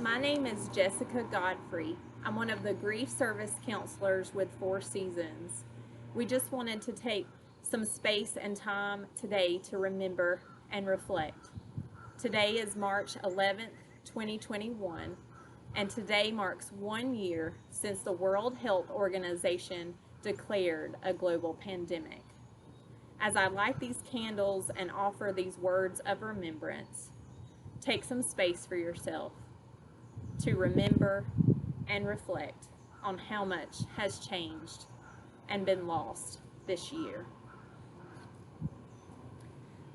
My name is Jessica Godfrey. I'm one of the grief service counselors with Four Seasons. We just wanted to take some space and time today to remember and reflect. Today is March 11th, 2021, and today marks 1 year since the World Health Organization declared a global pandemic. As I light these candles and offer these words of remembrance, take some space for yourself to remember and reflect on how much has changed and been lost this year.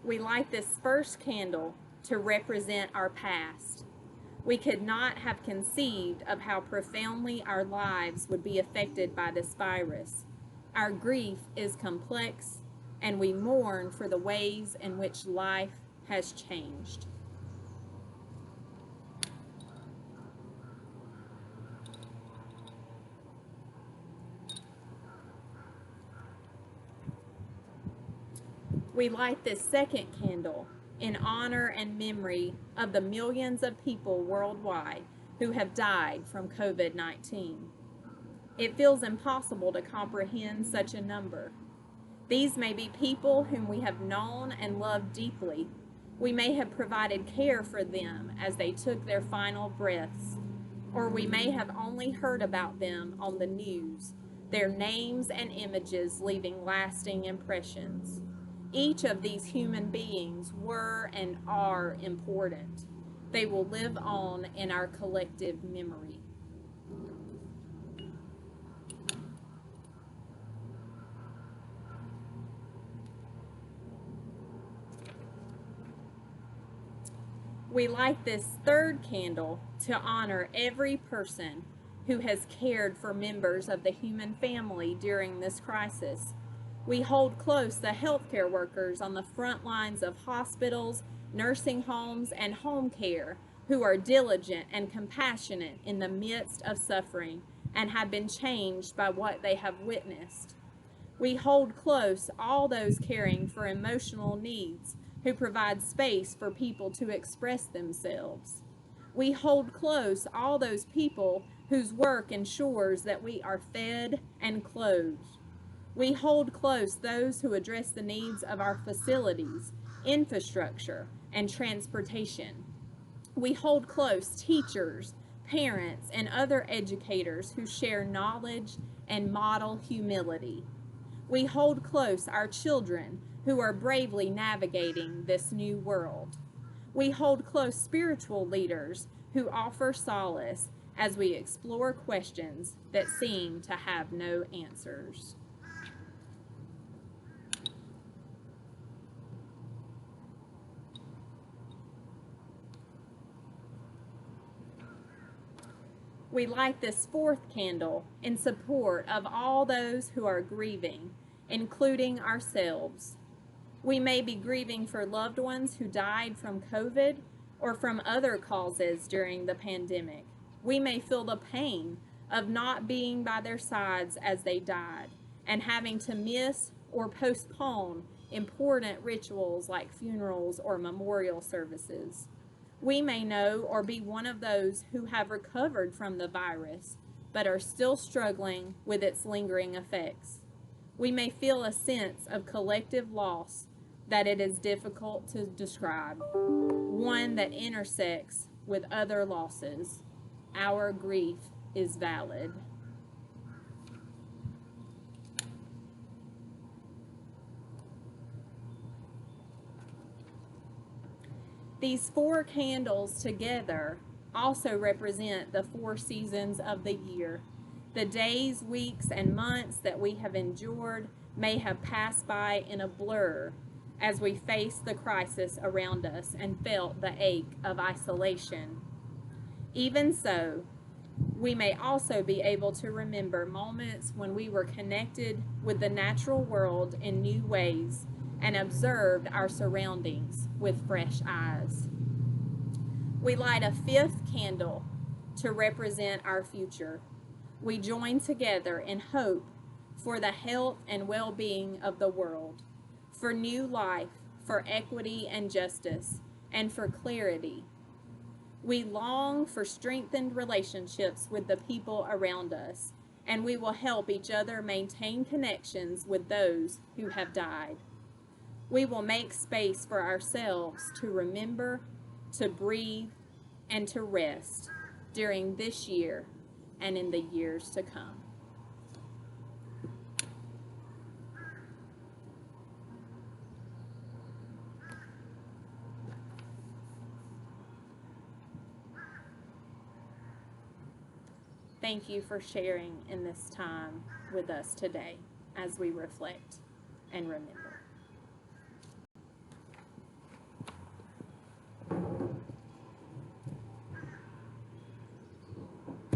We light this first candle to represent our past. We could not have conceived of how profoundly our lives would be affected by this virus. Our grief is complex, and we mourn for the ways in which life has changed. We light this second candle in honor and memory of the millions of people worldwide who have died from COVID-19. It feels impossible to comprehend such a number. These may be people whom we have known and loved deeply. We may have provided care for them as they took their final breaths, or we may have only heard about them on the news, their names and images leaving lasting impressions. Each of these human beings were and are important. They will live on in our collective memory. We light this third candle to honor every person who has cared for members of the human family during this crisis. We hold close the healthcare workers on the front lines of hospitals, nursing homes, and home care who are diligent and compassionate in the midst of suffering and have been changed by what they have witnessed. We hold close all those caring for emotional needs who provide space for people to express themselves. We hold close all those people whose work ensures that we are fed and clothed. We hold close those who address the needs of our facilities, infrastructure, and transportation. We hold close teachers, parents, and other educators who share knowledge and model humility. We hold close our children who are bravely navigating this new world. We hold close spiritual leaders who offer solace as we explore questions that seem to have no answers. We light this fourth candle in support of all those who are grieving, including ourselves. We may be grieving for loved ones who died from COVID or from other causes during the pandemic. We may feel the pain of not being by their sides as they died and having to miss or postpone important rituals like funerals or memorial services. We may know or be one of those who have recovered from the virus, but are still struggling with its lingering effects. We may feel a sense of collective loss that it is difficult to describe, one that intersects with other losses. Our grief is valid. These four candles together also represent the 4 seasons of the year. The days, weeks, and months that we have endured may have passed by in a blur as we faced the crisis around us and felt the ache of isolation. Even so, we may also be able to remember moments when we were connected with the natural world in new ways and observed our surroundings with fresh eyes. We light a fifth candle to represent our future. We join together in hope for the health and well-being of the world, for new life, for equity and justice, and for clarity. We long for strengthened relationships with the people around us, and we will help each other maintain connections with those who have died. We will make space for ourselves to remember, to breathe, and to rest during this year and in the years to come. Thank you for sharing in this time with us today as we reflect and remember.